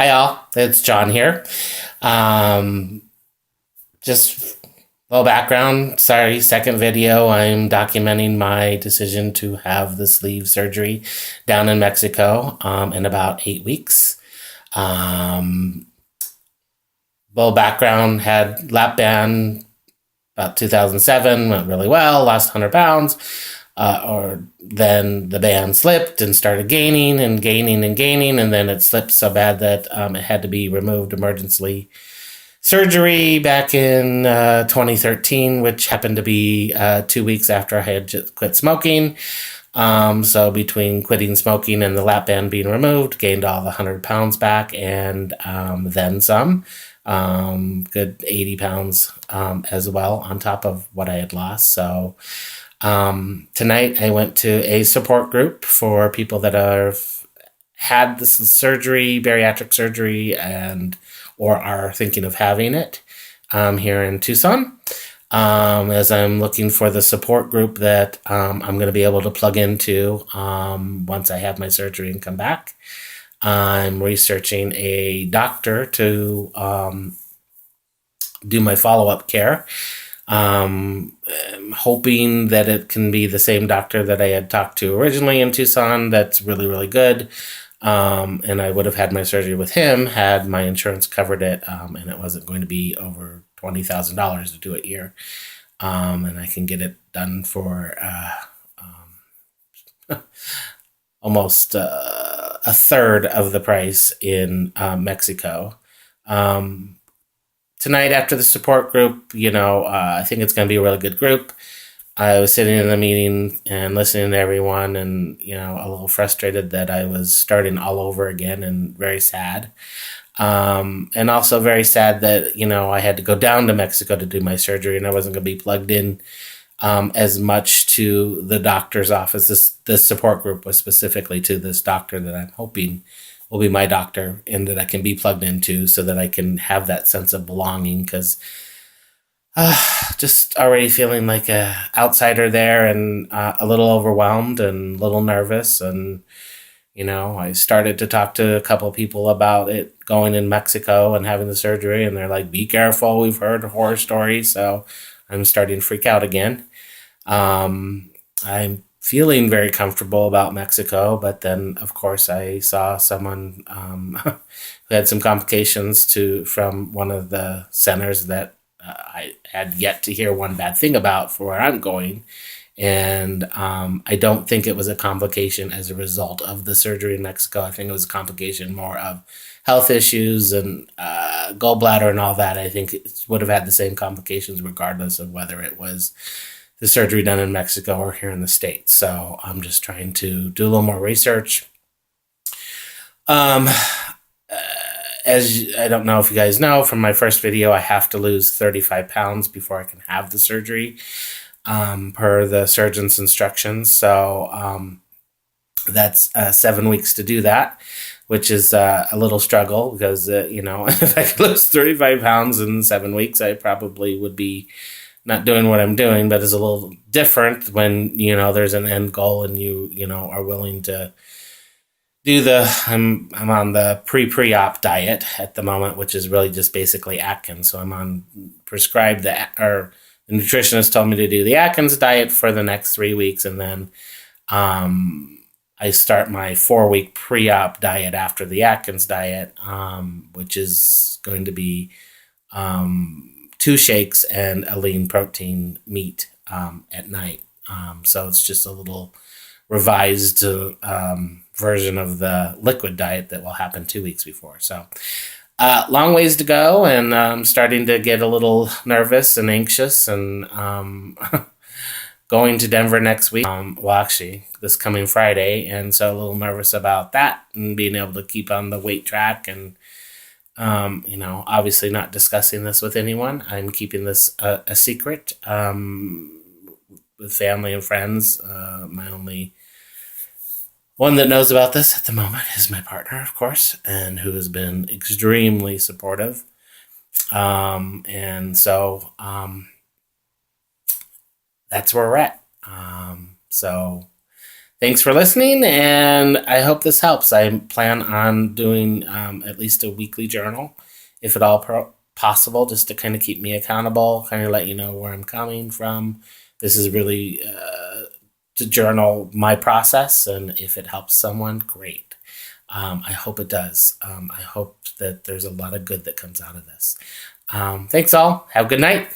Hi all, it's John here. Um, just a little background. Sorry, second video. I'm documenting my decision to have the sleeve surgery down in Mexico in about 8 weeks. Um, little background, had lap band about 2007, went really well, lost 100 pounds. Or then the band slipped and started gaining and gaining and gaining, and then it slipped so bad that it had to be removed emergency surgery back in 2013, which happened to be 2 weeks after I had just quit smoking. So between quitting smoking and the lap band being removed, gained all the 100 pounds back and then some. Good 80 pounds as well on top of what I had lost. So tonight I went to a support group for people that have had this surgery, bariatric surgery, and or are thinking of having it here in Tucson. As I'm looking for the support group that I'm going to be able to plug into once I have my surgery and come back. I'm researching a doctor to do my follow-up care. I'm hoping that it can be the same doctor that I had talked to originally in Tucson that's really, really good. And I would have had my surgery with him had my insurance covered it, and it wasn't going to be over $20,000 to do it here. And I can get it done for almost a third of the price in Mexico. Tonight after the support group, I think it's going to be a really good group. I was sitting in the meeting and listening to everyone and, a little frustrated that I was starting all over again and very sad. And also very sad that, I had to go down to Mexico to do my surgery and I wasn't going to be plugged in as much to the doctor's office. This support group was specifically to this doctor that I'm hoping will be my doctor and that I can be plugged into so that I can have that sense of belonging, because just already feeling like a outsider there and a little overwhelmed and a little nervous. And, I started to talk to a couple of people about it going in Mexico and having the surgery, and they're like, be careful, we've heard horror stories. So I'm starting to freak out again. I'm feeling very comfortable about Mexico, but then of course I saw someone who had some complications from one of the centers that I had yet to hear one bad thing about for where I'm going. And I don't think it was a complication as a result of the surgery in Mexico. I think it was a complication more of health issues and gallbladder and all that. I think it would have had the same complications regardless of whether it was the surgery done in Mexico or here in the States. So I'm just trying to do a little more research. As I don't know if you guys know from my first video, I have to lose 35 pounds before I can have the surgery per the surgeon's instructions. So that's 7 weeks to do that, which is a little struggle because, if I could lose 35 pounds in 7 weeks, I probably would be not doing what I'm doing, but it's a little different when, there's an end goal and you are willing to do I'm on the pre-op diet at the moment, which is really just basically Atkins. So I'm on prescribed or the nutritionist told me to do the Atkins diet for the next 3 weeks. And then, I start my 4-week pre-op diet after the Atkins diet, which is going to be, 2 shakes and a lean protein meat at night. So it's just a little revised version of the liquid diet that will happen 2 weeks before. So long ways to go, and I'm starting to get a little nervous and anxious, and going to Denver next week. Actually, this coming Friday, and so a little nervous about that and being able to keep on the weight track and obviously not discussing this with anyone. I'm keeping this a secret with family and friends. My only one that knows about this at the moment is my partner, of course, and who has been extremely supportive. And so that's where we're at. So Thanks for listening, and I hope this helps. I plan on doing at least a weekly journal, if at all possible, just to kind of keep me accountable, kind of let you know where I'm coming from. This is really to journal my process, and if it helps someone, great. I hope it does. I hope that there's a lot of good that comes out of this. Thanks all. Have a good night.